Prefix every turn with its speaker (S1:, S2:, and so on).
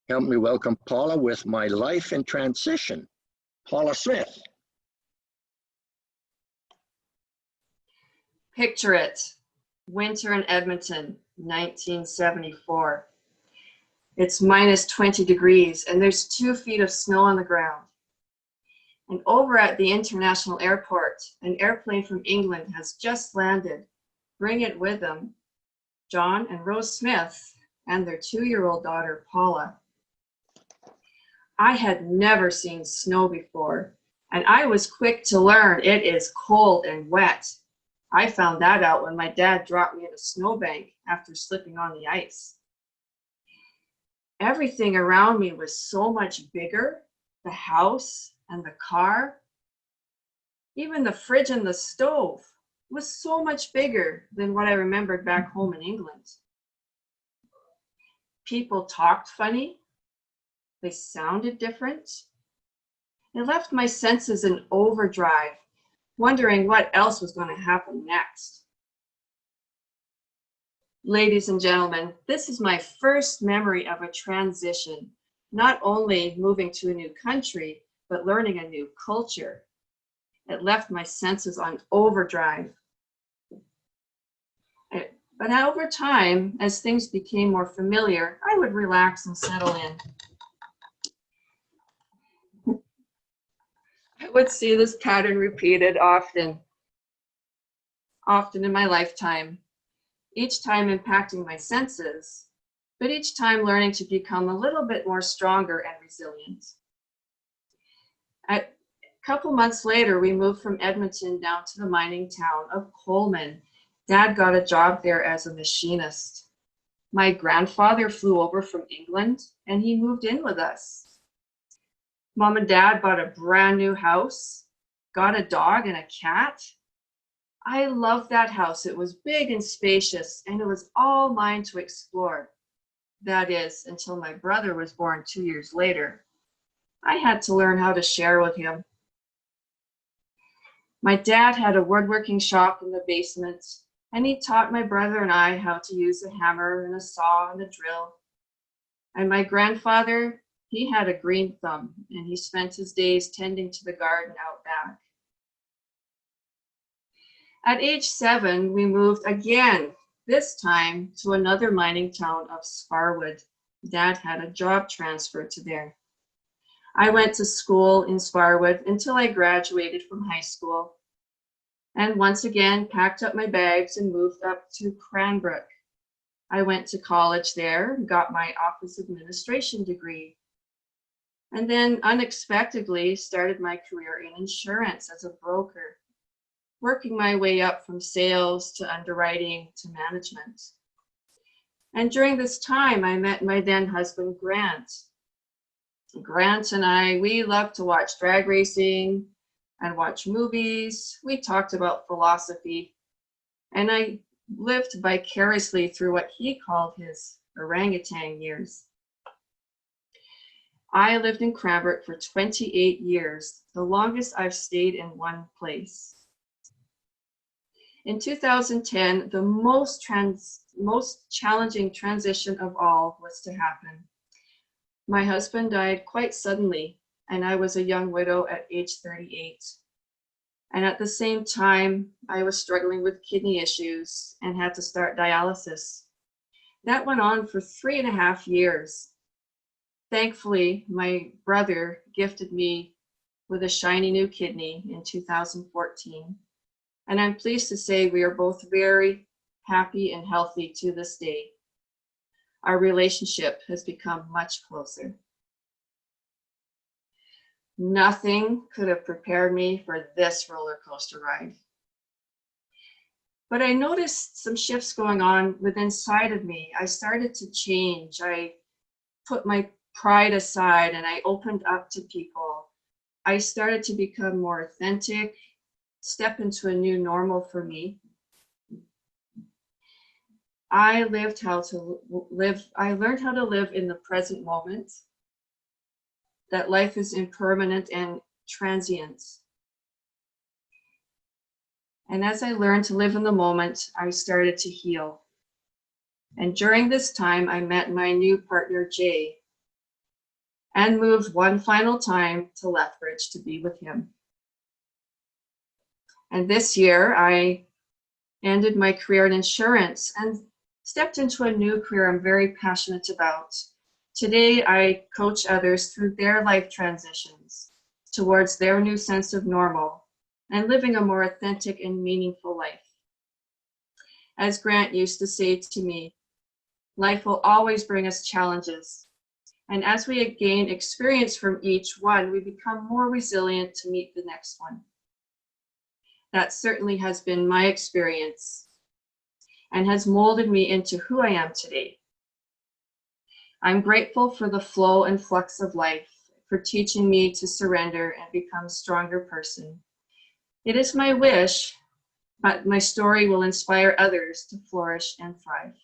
S1: Help me welcome Paula with My Life in Transition. Paula Smith.
S2: Picture it, winter in Edmonton, 1974. It's minus 20 degrees and there's 2 feet of snow on the ground. And over at the international airport, an airplane from England has just landed. Bring it with them, John and Rose Smith and their 2-year-old daughter, Paula. I had never seen snow before, and I was quick to learn it is cold and wet. I found that out when my dad dropped me in a snowbank after slipping on the ice. Everything around me was so much bigger, the house and the car. Even the fridge and the stove was so much bigger than what I remembered back home in England. People talked funny. They sounded different. It left my senses in overdrive, wondering what else was going to happen next. Ladies and gentlemen, this is my first memory of a transition, not only moving to a new country, but learning a new culture. It left my senses on overdrive. But over time, as things became more familiar, I would relax and settle in. I would see this pattern repeated often in my lifetime, each time impacting my senses, but each time learning to become a little bit more stronger and resilient. A couple months later, we moved from Edmonton down to the mining town of Coleman. Dad got a job there as a machinist. My grandfather flew over from England and he moved in with us. Mom and Dad bought a brand new house, got a dog and a cat. I loved that house. It was big and spacious, and it was all mine to explore. That is, until my brother was born 2 years later. I had to learn how to share with him. My dad had a woodworking shop in the basement, and he taught my brother and I how to use a hammer and a saw and a drill. And my grandfather, he had a green thumb, and he spent his days tending to the garden out back. At age 7, we moved again, this time to another mining town of Sparwood. Dad had a job transfer to there. I went to school in Sparwood until I graduated from high school, and once again packed up my bags and moved up to Cranbrook. I went to college there, got my office administration degree, and then unexpectedly started my career in insurance as a broker, working my way up from sales to underwriting to management. And during this time, I met my then husband, Grant. Grant and I, we loved to watch drag racing and watch movies. We talked about philosophy, and I lived vicariously through what he called his orangutan years. I lived in Cranbrook for 28 years, the longest I've stayed in one place. In 2010, the most challenging transition of all was to happen. My husband died quite suddenly, and I was a young widow at age 38. And at the same time, I was struggling with kidney issues and had to start dialysis. That went on for 3.5 years. Thankfully, my brother gifted me with a shiny new kidney in 2014. And I'm pleased to say we are both very happy and healthy to this day. Our relationship has become much closer. Nothing could have prepared me for this roller coaster ride. But I noticed some shifts going on within inside of me. I started to change. I put my pride aside and I opened up to people. I started to become more authentic, step into a new normal for me. I learned how to live in the present moment, that life is impermanent and transient. And as I learned to live in the moment, I started to heal. And during this time, I met my new partner, Jay. and moved one final time to Lethbridge to be with him. And this year, I ended my career in insurance and stepped into a new career I'm very passionate about. Today, I coach others through their life transitions towards their new sense of normal and living a more authentic and meaningful life. As Grant used to say to me, life will always bring us challenges. And as we gain experience from each one, we become more resilient to meet the next one. That certainly has been my experience and has molded me into who I am today. I'm grateful for the flow and flux of life, for teaching me to surrender and become a stronger person. It is my wish, but my story will inspire others to flourish and thrive.